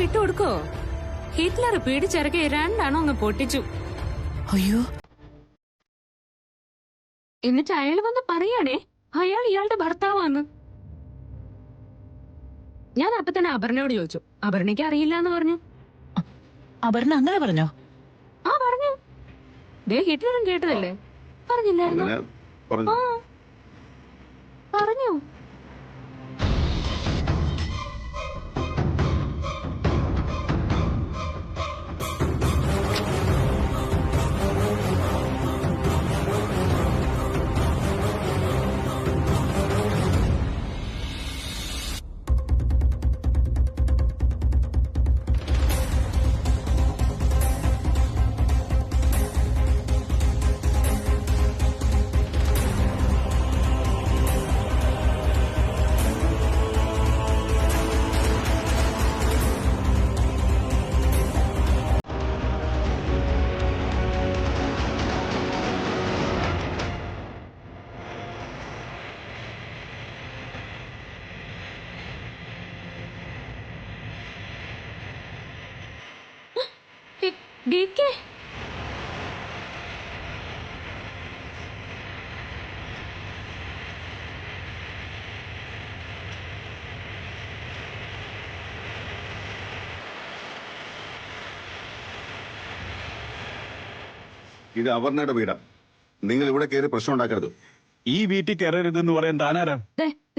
വിട്ടുകൊടുക്കോ? Hitler പീഡിച്ചിറക്കി രണ്ടാണോ അങ്ങ് പൊട്ടിച്ചു. അയ്യോ, എന്നിട്ട് അയാൾ വന്ന് പറയാണേ അയാൾ ഇയാളുടെ ഭർത്താവാന്ന്. ഞാൻ അപ്പൊ തന്നെ അപർണയോട് ചോദിച്ചു. അപർണയ്ക്ക് അറിയില്ല എന്ന് പറഞ്ഞു. അപർണ അങ്ങനെ പറഞ്ഞോ? ആ പറഞ്ഞു. ദേ ഹിറ്റ്ലറും കേട്ടതല്ലേ, പറഞ്ഞില്ലായിരുന്നു? പറഞ്ഞു. DK ഇത് അപർണയുടെ വീടാ. നിങ്ങൾ ഇവിടെ കയറി പ്രശ്നം ഉണ്ടാക്കരുത്. ഈ വീട്ടിൽ കയറരുതെന്ന് പറയാൻ താനാരാ?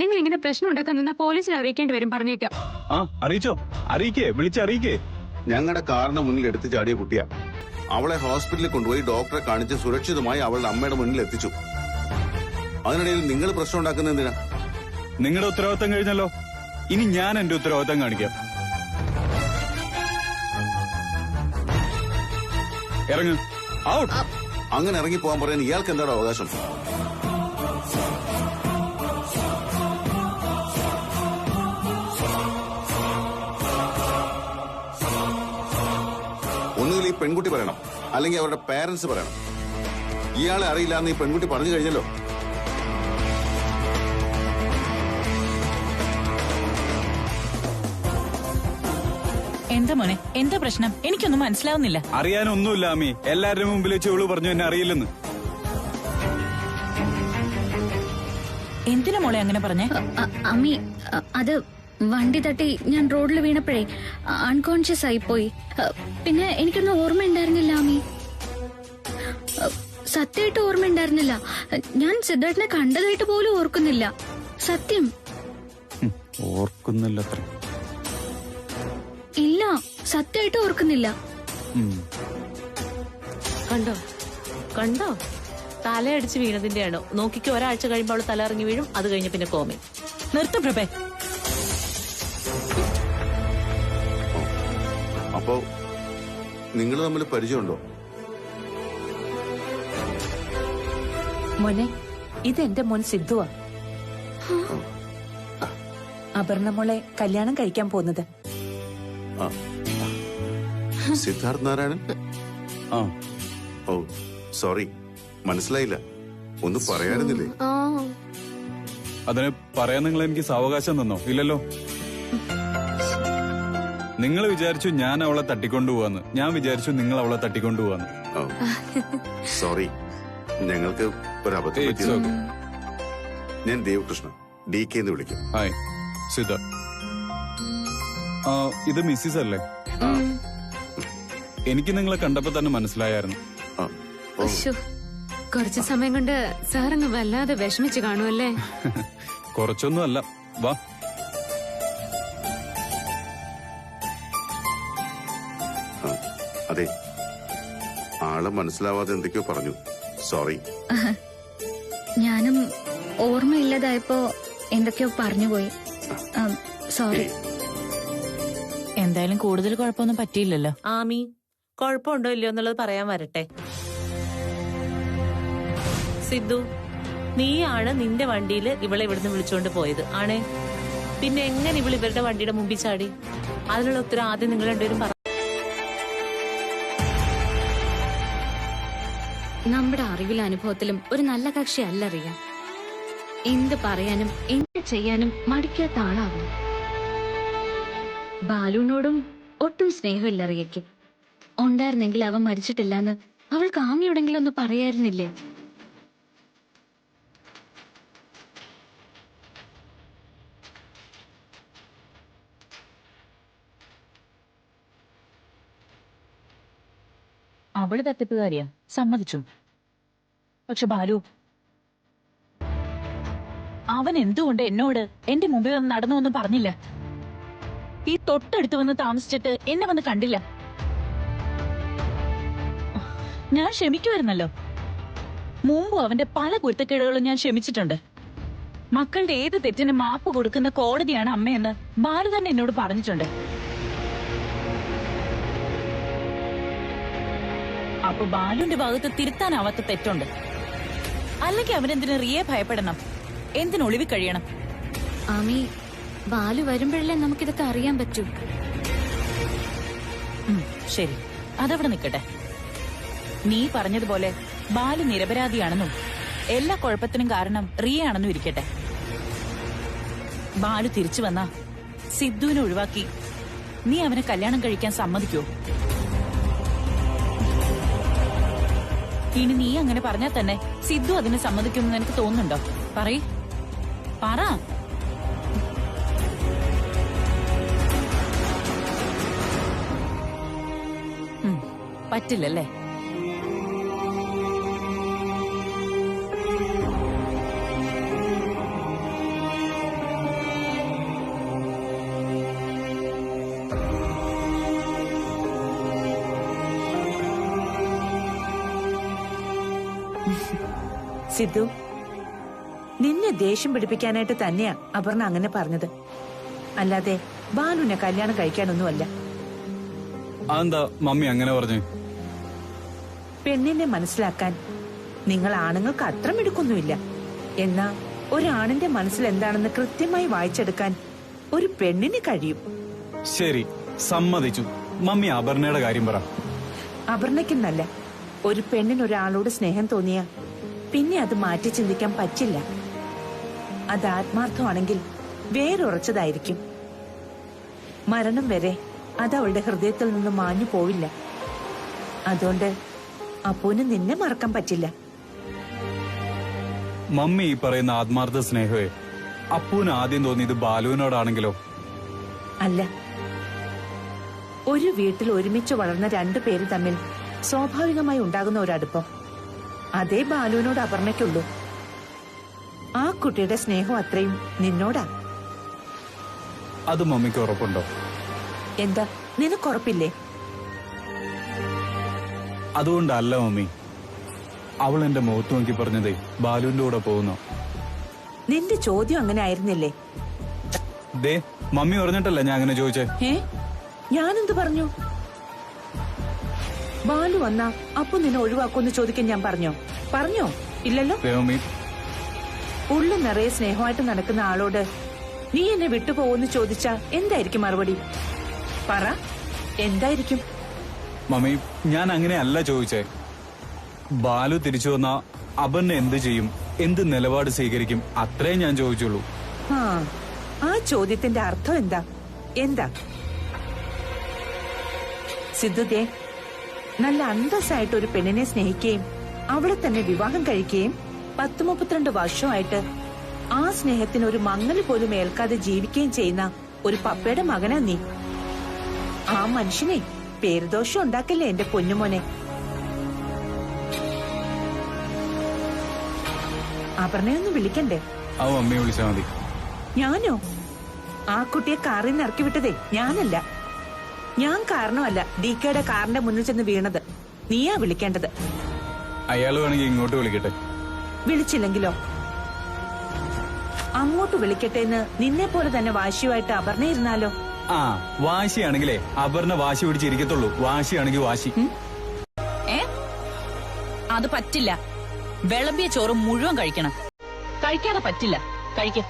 നിങ്ങൾ ഇങ്ങനെ പ്രശ്നം ഉണ്ടാക്കാൻ നിന്നാ പോലീസിനെ അറിയിക്കേണ്ടി വരും. പറഞ്ഞേക്കാം. ആ, അറിയിച്ചോ? അറിയിക്കേ, വിളിച്ചറിയിക്കേ. ഞങ്ങളുടെ കാറിന് മുന്നിൽ എടുത്തു ചാടിയ കുട്ടിയാ. അവളെ ഹോസ്പിറ്റലിൽ കൊണ്ടുപോയി ഡോക്ടറെ കാണിച്ച് സുരക്ഷിതമായി അവളുടെ അമ്മയുടെ മുന്നിൽ എത്തിച്ചു. അതിനിടയിൽ നിങ്ങൾ പ്രശ്നം ഉണ്ടാക്കുന്ന എന്തിനാ? നിങ്ങളുടെ ഉത്തരവാദിത്തം കഴിഞ്ഞല്ലോ, ഇനി ഞാൻ എന്റെ ഉത്തരവാദിത്തം കാണിക്കാം. ഇറങ്ങ്, ഔട്ട്. അങ്ങനെ ഇറങ്ങി പോകാൻ പറയാൻ ഇയാൾക്ക് എന്താണ് അവകാശം? ഒന്നുകിൽ ഈ പെൺകുട്ടി പറയണം, അല്ലെങ്കിൽ അവരുടെ പേരൻസ് പറയണം. ഇയാളെ അറിയില്ല എന്ന് ഈ പെൺകുട്ടി പറഞ്ഞു കഴിഞ്ഞല്ലോ. എന്താ മോനെ, എന്താ പ്രശ്നം? എനിക്കൊന്നും മനസ്സിലാവുന്നില്ല. അറിയാനൊന്നുമില്ല അമ്മി. എല്ലാവരുടെ മുമ്പിൽ ചോളു പറഞ്ഞു എന്നെ അറിയില്ലെന്ന്. എന്തിനാ മോളെ അങ്ങനെ പറഞ്ഞേ? അമ്മി, അത് വണ്ടി തട്ടി ഞാൻ റോഡിൽ വീണപ്പോഴേ അൺകോൺഷ്യസ് ആയിപ്പോയി. പിന്നെ എനിക്കൊന്നും ഓർമ്മയുണ്ടായിരുന്നില്ല അമ്മി. സത്യമായിട്ട് ഓർമ്മയുണ്ടായിരുന്നില്ല. ഞാൻ സിദ്ധാർത്ഥിനെ കണ്ടതായിട്ട് പോലും ഓർക്കുന്നില്ല. സത്യം ഓർക്കുന്നില്ല. ഇല്ല, സത്യമായിട്ട് ഓർക്കുന്നില്ല. കണ്ടോ കണ്ടോ, തലയടിച്ച് വീണതിന്റെയാണോ? നോക്കിക്ക്, ഒരാഴ്ച കഴിയുമ്പോൾ അവള് തല ഇറങ്ങി വീഴും. അത് കഴിഞ്ഞ പിന്നെ കോമി. നിർത്ത പ്രഭേ. അപ്പോ നിങ്ങൾ തമ്മിൽ പരിചയമുണ്ടോ? മോനെ, ഇതെന്റെ മോൻ സിദ്ധുവാ. അപർണ മോളെ കല്യാണം കഴിക്കാൻ പോകുന്നത്. സിദ്ധാർത്ഥ് നാരായണൻ? ഓ സോറി, മനസ്സിലായില്ല. ഒന്ന് പറയാറുന്നില്ലേ? അതിന് പറയാൻ നിങ്ങൾ എനിക്ക് സാവകാശം തന്നോ? ഇല്ലല്ലോ. നിങ്ങൾ വിചാരിച്ചു ഞാൻ അവളെ തട്ടിക്കൊണ്ടുപോവാന്ന്. ഞാൻ വിചാരിച്ചു നിങ്ങൾ അവളെ തട്ടിക്കൊണ്ടുപോവാന്ന്. സോറി, ഞങ്ങൾക്ക് ഒരു അബദ്ധം പറ്റിയത്. ഞാൻ ദേവകൃഷ്ണ, DK എന്ന് വിളിക്കും. ഹായ് സിദ്ധ. ഇത് മിസ്സിസ് അല്ലേ? എനിക്ക് നിങ്ങളെ കണ്ടപ്പോ തന്നെ മനസ്സിലായായിരുന്നു. കുറച്ചു സമയം കൊണ്ട് സാറങ്ങ് വല്ലാതെ വിഷമിച്ച് കാണുമല്ലേ? കുറച്ചൊന്നും അല്ല, വാ. അതെ, ആളെ മനസ്സിലാവാതെ എന്തൊക്കെയോ പറഞ്ഞു. സോറി. ഞാനും ഓർമ്മയില്ലാതായപ്പോ എന്തൊക്കെയോ പറഞ്ഞുപോയി. സോറി. എന്തായാലും കൂടുതൽ കുഴപ്പമൊന്നും പറ്റിയില്ലല്ലോ. ആമി, കുഴപ്പമുണ്ടോ ഇല്ലയോ എന്നുള്ളത് പറയാൻ വരട്ടെ. സിദ്ധു, നീയാണ് നിന്റെ വണ്ടിയിൽ ഇവളെ ഇവിടുന്ന് വിളിച്ചുകൊണ്ട് പോയത് ആണേ? പിന്നെ എങ്ങനെ ഇവൾ ഇവരുടെ വണ്ടിയുടെ മുമ്പിൽ ചാടി? അതിനുള്ള ഉത്തരം ആദ്യം നിങ്ങൾ രണ്ടുപേരും പറ. നമ്മുടെ അറിവിലും അനുഭവത്തിലും ഒരു നല്ല കക്ഷി അല്ല റിയ. എന്ത് പറയാനും എന്ത് ചെയ്യാനും മടിക്കാത്ത ആളാവും. ബാലുവിനോടും ഒട്ടും സ്നേഹമില്ല റിയയ്ക്ക്. ഉണ്ടായിരുന്നെങ്കിൽ അവൻ മരിച്ചിട്ടില്ലാന്ന് അവൾക്ക് ആമിയോടെങ്കിലും ഒന്ന് പറയായിരുന്നില്ലേ? അവള് തട്ടിപ്പുകാരിയാ, സമ്മതിച്ചു. പക്ഷെ ബാലു, അവൻ എന്തുകൊണ്ട് എന്നോട് എന്റെ മുമ്പിൽ വന്ന് നടന്നൊന്നും പറഞ്ഞില്ല? ഈ തൊട്ടടുത്ത് വന്ന് താമസിച്ചിട്ട് എന്നെ വന്ന് കണ്ടില്ല. ഞാൻ ക്ഷമിക്കുമായിരുന്നല്ലോ. മുമ്പും അവന്റെ പല കുരുത്തക്കേടുകളും ഞാൻ ക്ഷമിച്ചിട്ടുണ്ട്. മക്കളുടെ ഏത് തെറ്റിന് മാപ്പ് കൊടുക്കുന്ന കോടതിയാണ് അമ്മയെന്ന് ബാലു തന്നെ എന്നോട് പറഞ്ഞിട്ടുണ്ട്. അപ്പൊ ബാലുവിന്റെ ഭാഗത്ത് തിരുത്താനാവാത്ത തെറ്റുണ്ട്. അല്ലെങ്കിൽ അവനെന്തിനു റിയെ ഭയപ്പെടണം? എന്തിനൊളിവി കഴിയണം? ആമി, ബാലു വരുമ്പോഴല്ലേ നമുക്കിതൊക്കെ അറിയാൻ പറ്റൂ. ശരി, അതവിടെ നിൽക്കട്ടെ. നീ പറഞ്ഞതുപോലെ ബാലു നിരപരാധിയാണെന്നും എല്ലാ കുഴപ്പത്തിനും കാരണം റിയ ആണെന്നും ഇരിക്കട്ടെ. ബാലു തിരിച്ചു വന്നാ സിദ്ധുവിനെ ഒഴിവാക്കി നീ അവനെ കല്യാണം കഴിക്കാൻ സമ്മതിക്കോ? ഇനി നീ അങ്ങനെ പറഞ്ഞാൽ തന്നെ സിദ്ധു അതിന് സമ്മതിക്കുമെന്ന് എനിക്ക് തോന്നുന്നുണ്ടോ? പറയ്, പറ. പറ്റില്ലല്ലേ? സിദ്ധു, നിന്നെ ദേഷ്യം പിടിപ്പിക്കാനായിട്ട് തന്നെയാ അപർണ അങ്ങനെ പറഞ്ഞത്. അല്ലാതെ ബാലുവിനെ കല്യാണം കഴിക്കാനൊന്നുമല്ല. അതെന്താ മമ്മി അങ്ങനെ പറഞ്ഞു? പെണ്ണിനെ മനസ്സിലാക്കാൻ നിങ്ങൾ ആണുങ്ങൾക്ക് അത്ര മിടുക്കൊന്നുമില്ല. എന്നാ ഒരാണിന്റെ മനസ്സിൽ എന്താണെന്ന് കൃത്യമായി വായിച്ചെടുക്കാൻ ഒരു പെണ്ണിന് കഴിയും. ശരി, സമ്മതിച്ചു. മമ്മി അപർണയുടെ കാര്യം പറ. അപർണയ്ക്കെന്നല്ല, ഒരു പെണ്ണിന് ഒരാളോട് സ്നേഹം തോന്നിയ പിന്നെ അത് മാറ്റി ചിന്തിക്കാൻ പറ്റില്ല. അത് ആത്മാർത്ഥമാണെങ്കിൽ വേരുറച്ചതായിരിക്കും. മരണം വരെ അത് അവളുടെ ഹൃദയത്തിൽ നിന്ന് മാഞ്ഞു പോവില്ല. അതുകൊണ്ട് അപ്പൂന് നിന്നെ മറക്കാൻ പറ്റില്ല. മമ്മി ഈ പറയുന്ന ആത്മാർത്ഥ സ്നേഹമേ അപ്പൂന് ആദ്യം തോന്നിയത് ബാലുവിനോടാണെങ്കിലോ? അല്ല, ഒരു വീട്ടിൽ ഒരുമിച്ച് വളർന്ന രണ്ടു പേര് തമ്മിൽ സ്വാഭാവികമായി ഉണ്ടാകുന്ന ഒരടുപ്പം അതേ ബാലുവിനോട് അപർണയ്ക്കുള്ളൂ. ആ കുട്ടിയുടെ സ്നേഹം അത്രയും നിന്നോടാ. അത് മമ്മിക്ക് ഉറപ്പുണ്ടോ? എന്താ, നിനക്കുറപ്പില്ലേ? അതുകൊണ്ടല്ല മമ്മി, അവൾ എന്റെ മുഖത്ത് നോക്കി പറഞ്ഞതേ ബാലുവിന്റെ കൂടെ പോകുന്നു. നിന്റെ ചോദ്യം അങ്ങനെ ആയിരുന്നില്ലേ? ദേ, മമ്മി പറഞ്ഞിട്ടല്ല ഞാൻ അങ്ങനെ ചോദിച്ചേ. ഞാനെന്ത് പറഞ്ഞു? ബാലു വന്നാ അപ്പൊ നിന്നെ ഒഴിവാക്കുമെന്ന് ചോദിക്കാൻ ഞാൻ പറഞ്ഞോ? ഇല്ലല്ലോ. മമ്മി, ഉള്ളു നിറയെ സ്നേഹമായിട്ട് നടക്കുന്ന ആളോട് നീ എന്നെ വിട്ടുപോകുമെന്ന് ചോദിച്ചാ എന്തായിരിക്കും മറുപടി? പറ, എന്തായിരിക്കും? മമ്മി, ഞാൻ അങ്ങനെ അല്ല ചോദിച്ചേ. ബാലു തിരിച്ചു വന്നാ അപർണ എന്ത് ചെയ്യും, എന്ത് നിലപാട് സ്വീകരിക്കും, അത്രേ ഞാൻ ചോദിച്ചുള്ളൂ. ആ ചോദ്യത്തിന്റെ അർത്ഥം എന്താ? സിദ്ധുദേ, നല്ല അന്തസ്സായിട്ട് ഒരു പെണ്ണിനെ സ്നേഹിക്കുകയും അവളെ തന്നെ വിവാഹം കഴിക്കുകയും 10-32 വർഷമായിട്ട് ആ സ്നേഹത്തിന് ഒരു മങ്ങല് പോലും ഏൽക്കാതെ ജീവിക്കുകയും ചെയ്യുന്ന ഒരു പപ്പയുടെ മകനാ നീ. ആ മനുഷ്യനെ പേരുദോഷം ഉണ്ടാക്കല്ലേ എന്റെ പൊന്നുമോനെ. അപർണയൊന്നും വിളിക്കണ്ടേ? ആ മമ്മിയെ വിളിച്ചാൽ മതി. ഞാനോ? ആ കുട്ടിയെ കാറിൽ നിന്ന് ഇറക്കി വിട്ടതേ ഞാനല്ല. ഞാൻ കാരണമല്ല DKയുടെ കാറിന്റെ മുന്നിൽ ചെന്ന് വീണത്. നീയാ വിളിക്കേണ്ടത്. അയാൾ വേണമെങ്കിൽ ഇങ്ങോട്ട് വിളിക്കട്ടെ. വിളിച്ചില്ലെങ്കിലോ? അങ്ങോട്ട് വിളിക്കട്ടെ എന്ന് നിന്നെ പോലെ തന്നെ വാശിയുമായിട്ട് അപർണ ഇരുന്നാലോ? വാശിയാണെങ്കിലേ അപർണ വാശി പിടിച്ചിരിക്കത്തുള്ളൂ. വാശിയാണെങ്കിൽ വാശി. അത് പറ്റില്ല. വിളമ്പിയ ചോറ് മുഴുവൻ കഴിക്കണം. കഴിക്കാതെ പറ്റില്ല. കഴിക്കാൻ.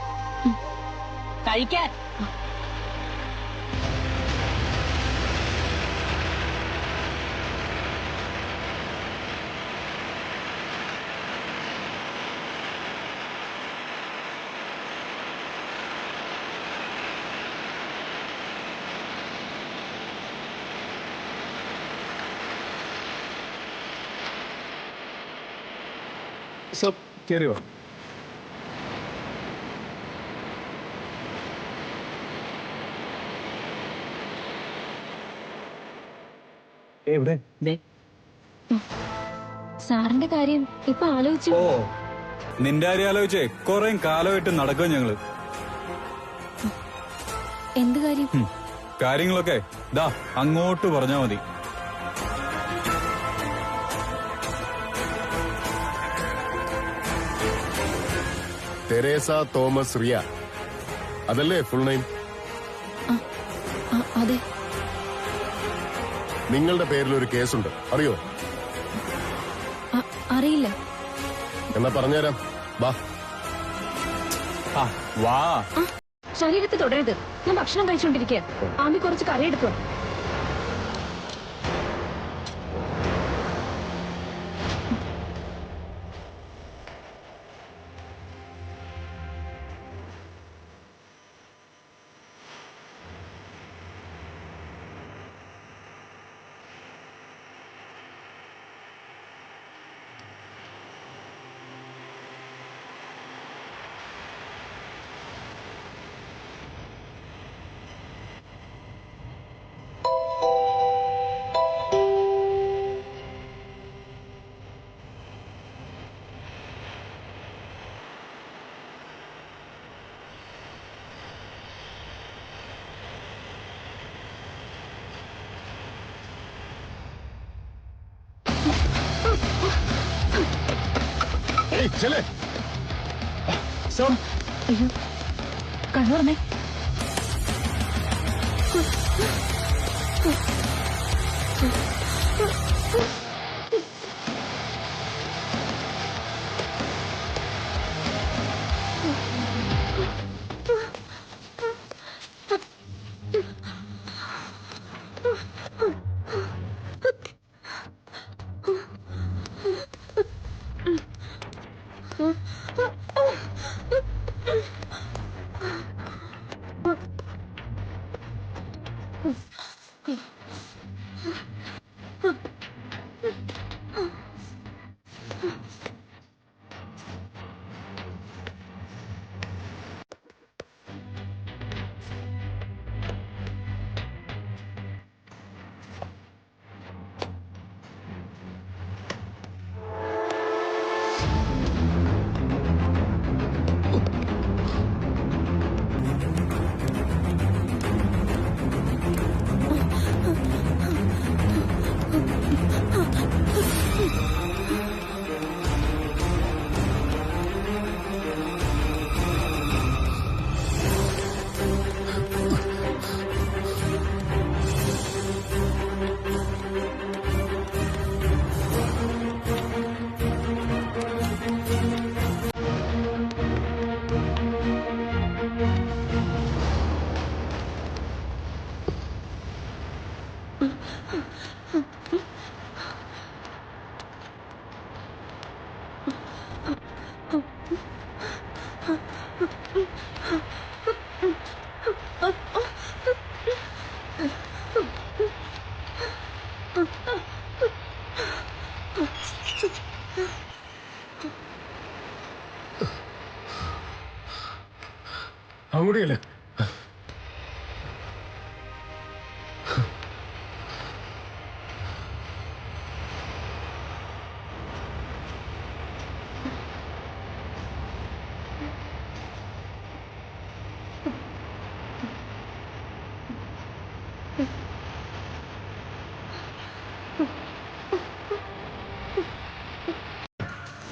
സർ കയറി വാ. എവിടെ? സാറിന്റെ കാര്യം ഇപ്പൊ ആലോചിച്ചു. ഓ, നിന്റെ കാര്യം ആലോചിച്ചേ കൊറേ കാലമായിട്ട് നടക്കുക ഞങ്ങള്. എന്ത് കാര്യം? കാര്യങ്ങളൊക്കെ ദാ അങ്ങോട്ട് പറഞ്ഞാ മതി. തെരേസ തോമസ് റിയ, അതല്ലേ ഫുൾ നെയിം? അതെ. നിങ്ങളുടെ പേരിൽ ഒരു കേസുണ്ട്, അറിയോ? അറിയില്ല. എന്നാ പറഞ്ഞുതരാം, വാ. വാ. ശരീരത്തിൽ തുടരുത്. ഞാൻ ഭക്ഷണം കഴിച്ചോണ്ടിരിക്കുക. ആമി കുറച്ച് കറി എടുക്കുക. ചെല്ലേ. അയ്യോ, കണ്ണു പറഞ്ഞേ. അങ്ങോട്ടല്ലേ?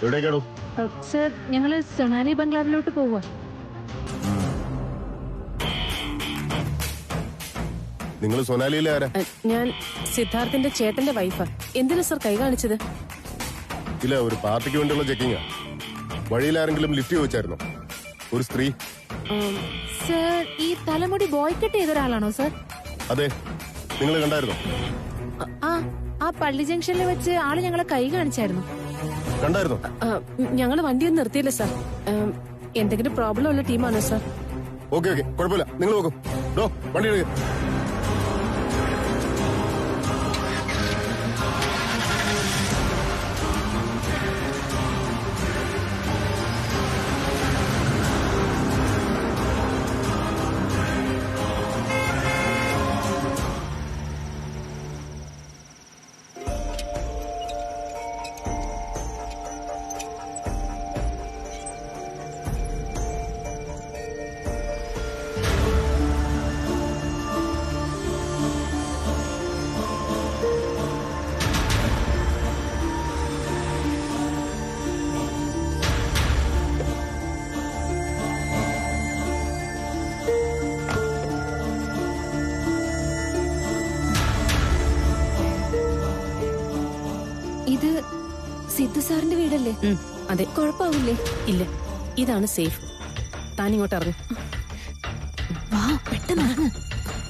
എവിടേക്കാണോ? സർ, ഞങ്ങള് സൊണാലി ബംഗ്ലാവിലോട്ട് പോവാ. നിങ്ങൾ സൊനാലിയിലെ ആരാ? ഞാൻ സിദ്ധാർത്ഥിന്റെ ചേട്ടന്റെ വൈഫ്. എന്തിനാ സർ കൈ കാണിച്ചത്? ഇല്ല, ഒരു പാർട്ടിക്ക് വേണ്ടിയുള്ള ചെക്കിങ്ങാ. വഴിയിൽ ആരെങ്കിലും ലിഫ്റ്റ് ചോദിച്ചായിരുന്നോ? ഒരു സ്ത്രീ. സർ, ഈ തലമുടി ബോയ്ക്കട്ട് ചെയ്ത ഒരാളാണോ സർ? അതെ, നിങ്ങൾ കണ്ടായിരുന്നോ? ആ പള്ളി ജംഗ്ഷനിൽ വെച്ച് ആള് ഞങ്ങളെ കൈ കാണിച്ചായിരുന്നു. കണ്ടായിരുന്നോ? ഞങ്ങള് വണ്ടിയൊന്നും നിർത്തിയില്ല സർ. എന്തെങ്കിലും പ്രോബ്ലം ഉള്ള ടീമാണോ സർ? ഓക്കെ, കുഴപ്പമില്ല, നിങ്ങൾ നോക്കും. വണ്ടി എടുക്കുക. സാറിന്റെ വീടല്ലേ? അതെ. കുഴപ്പമാവില്ലേ? ഇല്ല, ഇതാണ് സേഫ്. താൻ ഇങ്ങോട്ട് ഇറങ്ങും. വാ, പെട്ടെന്ന് ഇറങ്ങ്.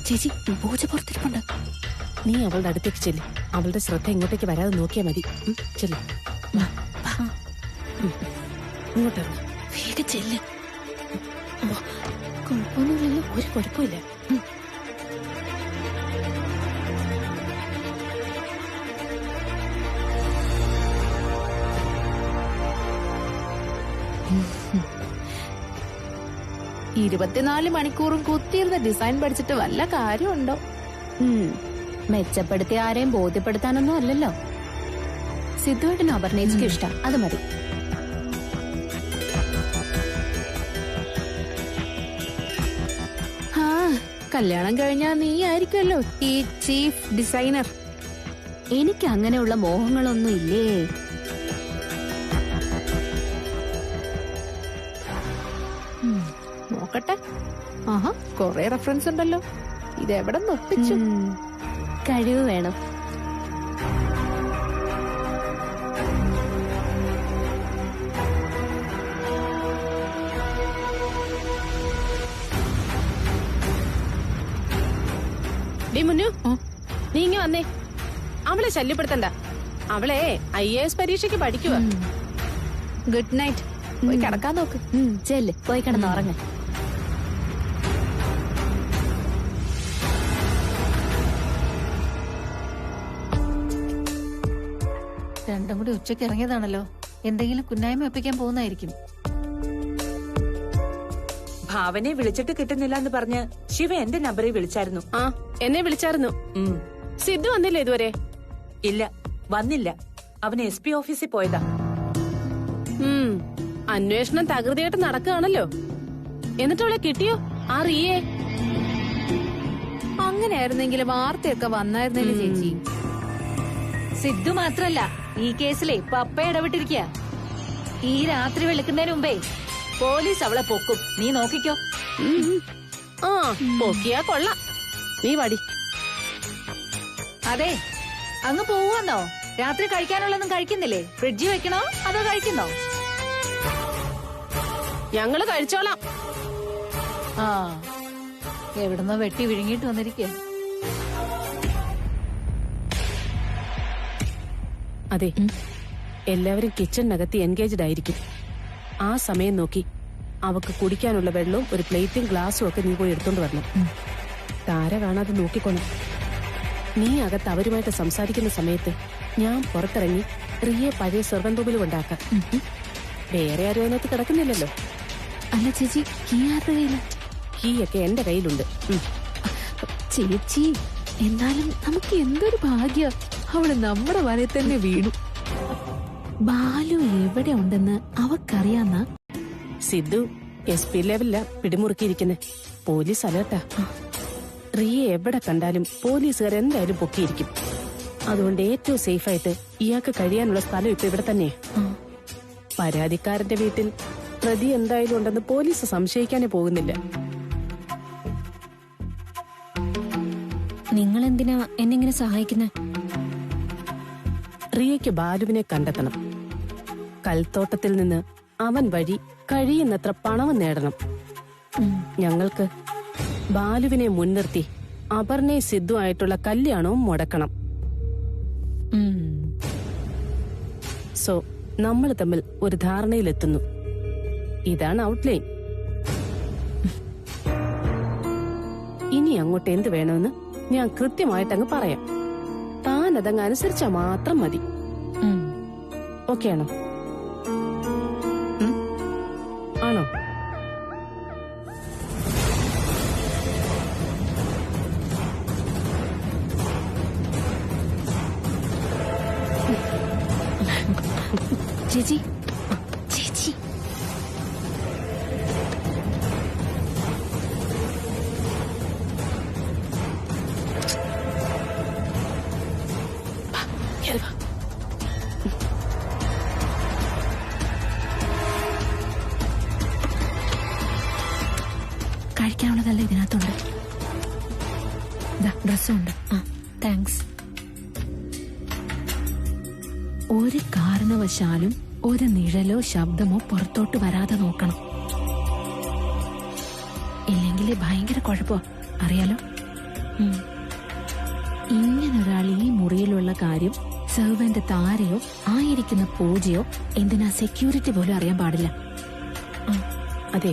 ചേച്ചി, പൂജ പുറത്തിരിപ്പുണ്ട്. നീ അവളുടെ അടുത്തേക്ക് ചെല്ല്. അവളുടെ ശ്രദ്ധ ഇങ്ങോട്ടേക്ക് വരാതെ നോക്കിയാ മതി. ചെല്ല്. ഇങ്ങോട്ട് ഇറങ്ങും. വേഗം ചെല്ല്. കുഴപ്പമൊന്നുമില്ലല്ലോ? ഒരു കുഴപ്പമില്ല. മണിക്കൂറും കുത്തിയിരുന്ന ഡിസൈൻ പഠിച്ചിട്ട് വല്ല കാര്യമുണ്ടോ? മെച്ചപ്പെടുത്തി ആരെയും ബോധ്യപ്പെടുത്താനൊന്നും അല്ലല്ലോ. സിദ്ധുവേട്ടനും അപർണേച്ചിക്ക് ഇഷ്ടം, അത് മതി. കല്യാണം കഴിഞ്ഞാ നീ ആയിരിക്കുമല്ലോ ഈ ചീഫ് ഡിസൈനർ. എനിക്ക് അങ്ങനെയുള്ള മോഹങ്ങളൊന്നും ഇല്ലേ. നോക്കട്ടെ. ആഹാ, കൊറേ റെഫറൻസ് ഉണ്ടല്ലോ. ഇതെവിടെ ഒപ്പിച്ചു? കഴിവ് വേണം. മുന്നു, നീ ഇങ്ങ വന്നേ. അവളെ ശല്യപ്പെടുത്തണ്ട. അവളെ IAS പരീക്ഷയ്ക്ക് പഠിക്കുക. Good night. പോയി കിടക്കാൻ നോക്ക്. ചെല്ല്, പോയി കിടന്നുറങ്ങ. രണ്ടും കൂടി ഉച്ചയ്ക്ക് ഇറങ്ങിയതാണല്ലോ. എന്തെങ്കിലും കുന്നായ്മ ഒപ്പിക്കാൻ പോകുന്നതായിരിക്കും. ഭാവനെ വിളിച്ചിട്ട് കിട്ടുന്നില്ല എന്ന് പറഞ്ഞ് ശിവ എന്റെ നമ്പറിൽ വിളിച്ചായിരുന്നു. ആ, എന്നെ വിളിച്ചായിരുന്നു. സിദ്ധു വന്നില്ല ഇതുവരെ? ഇല്ല, വന്നില്ല. അവന് SP ഓഫീസിൽ പോയതാ. അന്വേഷണം തകൃതിയായിട്ട് നടക്കുകയാണല്ലോ. എന്നിട്ട് അവളെ കിട്ടിയോ? ആ റിയേ? അങ്ങനെയായിരുന്നെങ്കിലും വാർത്തയൊക്കെ വന്നായിരുന്നല്ലേ ചേച്ചി. സിദ്ധു മാത്രല്ല, ഈ കേസിലെ പപ്പ ഇടപെട്ടിരിക്കുക. ഈ രാത്രി വെളുക്കുന്നതിന് മുമ്പേ പോലീസ് അവളെ പൊക്കും. നീ നോക്കിക്കോ. ആ, പൊക്കിയാ കൊള്ളാം. നീ വടി. അതെ, അങ്ങ് പോവാന്നോ? രാത്രി കഴിക്കാനുള്ളതൊന്നും കഴിക്കുന്നില്ലേ? ഫ്രിഡ്ജിൽ വെക്കണോ അതോ കഴിക്കുന്നോ? ഞങ്ങള് കഴിച്ചോളാം. ആ, എവിടുന്നോ വെട്ടി വിഴുങ്ങിയിട്ട് വന്നിരിക്കുക. അതെ, എല്ലാവരും കിച്ചണിനകത്ത് എൻഗേജ്ഡ് ആയിരിക്കും. ആ സമയം നോക്കി അവക്ക് കുടിക്കാനുള്ള വെള്ളവും ഒരു പ്ലേറ്റും ഗ്ലാസും ഒക്കെ നീ പോയി എടുത്തോണ്ട് വരണം. താര കാണാതെ നോക്കിക്കോണം. നീ അകത്ത് അവരുമായിട്ട് സംസാരിക്കുന്ന സമയത്ത് ഞാൻ പുറത്തിറങ്ങി റിയെ പഴയ സെർവൻ കൊണ്ടാക്കാം. വേറെ ആരും അതിനകത്ത് കിടക്കുന്നില്ലല്ലോ. അല്ല ചേച്ചി, കീ ആരുടെ കയ്യില? കീയൊക്കെ എന്റെ കയ്യിലുണ്ട്. ചേച്ചി, എന്നാലും നമുക്ക് എന്തൊരു ഭാഗ്യം. അവള് നമ്മുടെ വലയിൽ തന്നെ വീണു. ബാലു എവിടെ ഉണ്ടെന്ന് അവക്കറിയാന്ന? സിദ്ധു SP ലെവലില പിടിമുറുക്കിയിരിക്കുന്നെ. പോലീസ് അലേർട്ടാ. റിയെ എവിടെ കണ്ടാലും പോലീസുകാർ എന്തായാലും പൊക്കിയിരിക്കും. അതുകൊണ്ട് ഏറ്റവും സേഫായിട്ട് ഇയാൾക്ക് കഴിയാനുള്ള സ്ഥലം ഇപ്പൊ ഇവിടെ തന്നെയാ. പരാതിക്കാരന്റെ വീട്ടിൽ പ്രതി എന്തായാലും ഉണ്ടെന്ന് പോലീസ് സംശയിക്കാനേ പോകുന്നില്ല. നിങ്ങൾ എന്തിനാ എന്നെങ്ങനെ സഹായിക്കുന്നേ? റിയയ്ക്ക് ബാലുവിനെ കണ്ടെത്തണം. കൽത്തോട്ടത്തിൽ നിന്ന് അവൻ വഴി കഴിയുന്നത്ര പണവും നേടണം. ഞങ്ങൾക്ക് ബാലുവിനെ മുൻനിർത്തി അപർണെ സിദ്ധു ആയിട്ടുള്ള കല്യാണവും മുടക്കണം. സോ നമ്മൾ തമ്മിൽ ഒരു ധാരണയിലെത്തുന്നു. ഇതാണ് ഔട്ട്ലൈൻ. ഇനി അങ്ങോട്ട് എന്ത് വേണമെന്ന് ഞാൻ കൃത്യമായിട്ടങ്ങ് പറയാം. താൻ അതങ്ങ് അനുസരിച്ചാ മാത്രം മതി. ഓക്കെ ആണോ? ആണോ? ചേച്ചി, ചേച്ചി, കഴിക്കാനുള്ളതല്ല ഇതിനകത്തുണ്ട്. ഡ്രസ്സും ഉണ്ട്. താങ്ക്സ്. ഒരു കാരണവശാലും ഒരു നിഴലോ ശബ്ദമോ പുറത്തോട്ട് വരാതെ നോക്കണം. ഇല്ലെങ്കിൽ ഭയങ്കര കുഴപ്പമാ, അറിയാലോ. ഇങ്ങനൊരാൾ ഈ മുറിയിലുള്ള കാര്യം സെർവന്റ് താരയോ ആയിരിക്കുന്ന പൂജയോ എന്തിനാ സെക്യൂരിറ്റി പോലും അറിയാൻ പാടില്ല. അതെ,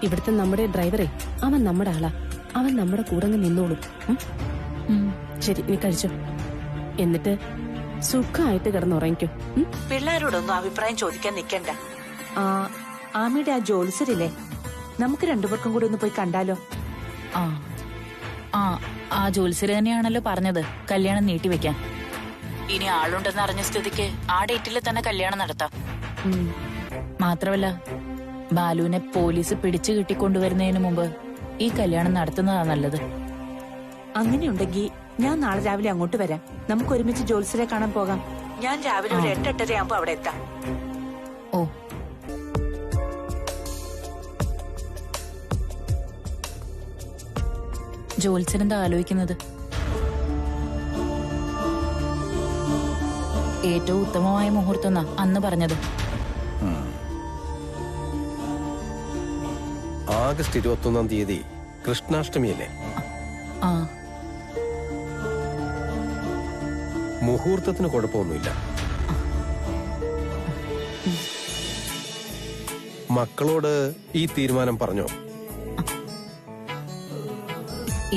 ഇവിടുത്തെ നമ്മുടെ ഡ്രൈവറെ അവൻ നമ്മുടെ ആളാ. അവൻ നമ്മുടെ കൂടെ നിന്നോളും. ശരി, നീ കഴിച്ചോ. എന്നിട്ട് സുഖമായിട്ട് കിടന്നുറങ്ങിക്കോ. പിള്ളേരോടൊന്നും അഭിപ്രായം ചോദിക്കാൻ നിൽക്കണ്ട. ആമിയുടെ ആ ജോലിസരില്ലേ, നമുക്ക് രണ്ടുപേർക്കും കൂടി ഒന്ന് പോയി കണ്ടാലോ? ആ ജോത്സ്യര് തന്നെയാണല്ലോ പറഞ്ഞത് കല്യാണം നീട്ടിവെക്കാൻ. ഇനി ആളുണ്ടെന്ന് അറിഞ്ഞ സ്ഥിതിക്ക് ആ ഡേറ്റിൽ തന്നെ കല്യാണം നടത്താം. മാത്രമല്ല, ബാലുവിനെ പോലീസ് പിടിച്ചു കിട്ടിക്കൊണ്ടുവരുന്നതിന് മുമ്പ് ഈ കല്യാണം നടത്തുന്നതാ നല്ലത്. അങ്ങനെയുണ്ടെങ്കിൽ ഞാൻ നാളെ രാവിലെ അങ്ങോട്ട് വരാം. നമുക്ക് ഒരുമിച്ച് ജോത്സ്യരെ കാണാൻ പോകാം. ഞാൻ രാവിലെ ഒരു 8-8:30 ആകുമ്പോ അവിടെ എത്താം. ഓ, ജോത്സ്യരെന്താ ആലോചിക്കുന്നത്? ഏറ്റവും ഉത്തമമായ മുഹൂർത്തം അന്ന് പറഞ്ഞത്. ആഗസ്റ്റ് 21 തീയതി കൃഷ്ണാഷ്ടമിയല്ലേ? മുഹൂർത്തത്തിന് കുഴപ്പമൊന്നുമില്ല. മക്കളോട് ഈ തീരുമാനം പറഞ്ഞോ?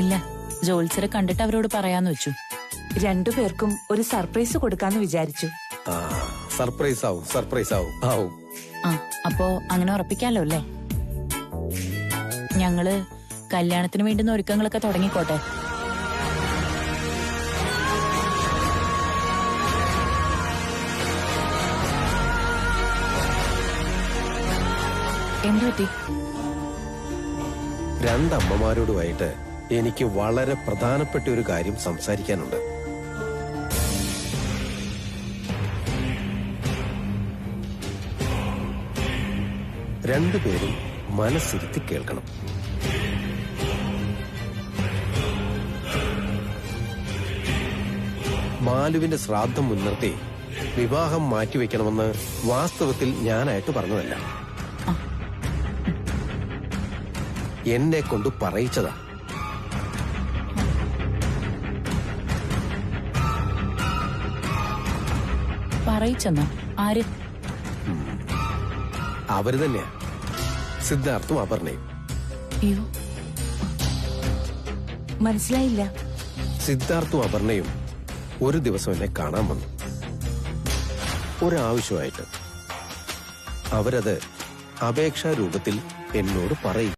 ഇല്ല, ജോത്സ്യരെ കണ്ടിട്ട് അവരോട് പറയാന്ന് വെച്ചു. രണ്ടുപേർക്കും ഒരു സർപ്രൈസ് കൊടുക്കാന്ന് വിചാരിച്ചു. സർപ്രൈസ് ആവും. അപ്പോ അങ്ങനെ ഉറപ്പിക്കാലോ അല്ലേ? ഞങ്ങള് കല്യാണത്തിന് വേണ്ടുന്ന ഒരുക്കങ്ങളൊക്കെ തുടങ്ങിക്കോട്ടെ. എന്തുപറ്റി? രണ്ടമ്മമാരോടുമായിട്ട് എനിക്ക് വളരെ പ്രധാനപ്പെട്ട ഒരു കാര്യം സംസാരിക്കാനുണ്ട്. രണ്ടുപേരും മനസ്സിരുത്തി കേൾക്കണം. മാലുവിന്റെ ശ്രാദ്ധം മുൻനിർത്തി വിവാഹം മാറ്റിവെക്കണമെന്ന് വാസ്തവത്തിൽ ഞാനായിട്ട് പറഞ്ഞതല്ല, എന്നെ കൊണ്ട് പറയിച്ചതാ. പറയിച്ചെന്നോ? ആര്? അവര് തന്നെയാ, സിദ്ധാർത്ഥും അപർണയും. അയ്യോ, മനസ്സിലായില്ല. സിദ്ധാർത്ഥും അപർണയും ഒരു ദിവസം എന്നെ കാണാൻ വന്നു, ഒരാവശ്യമായിട്ട്. അവരത് അപേക്ഷാ രൂപത്തിൽ എന്നോട് പറയും.